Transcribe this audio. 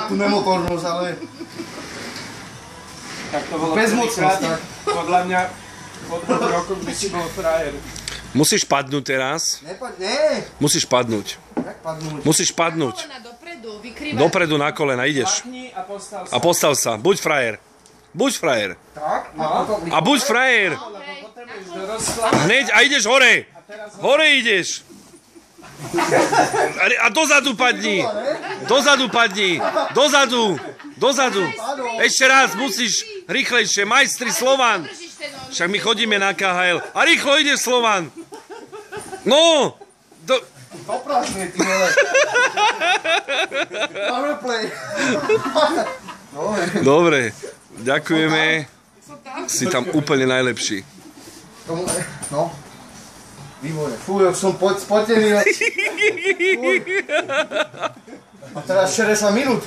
Tu nemotornosť, ale... Tak to bolo bezmocnosť, tak. Podľa mňa po 2 rokoch by si bol frajer. Musíš padnúť teraz. Nie. Musíš padnúť. Jak padnúť? Musíš padnúť. Dopredu na kolena, ideš. A postav sa. Buď frajer. Buď frajer. Tak? A buď frajer. Hneď a ideš hore. Hore ideš. A dozadu padni. Dozadu padni. Dozadu. Dozadu. Ešte raz musíš rýchlejšie. Majstri Slovan. Však my chodíme na KHL. A rýchlo ideš Slovan. No. Doprasne, ty vole. Powerplay. Dobre. Ďakujeme. Si tam úplne najlepší. No. Výborné. Fú, ja som spotený. A teraz 60 minút.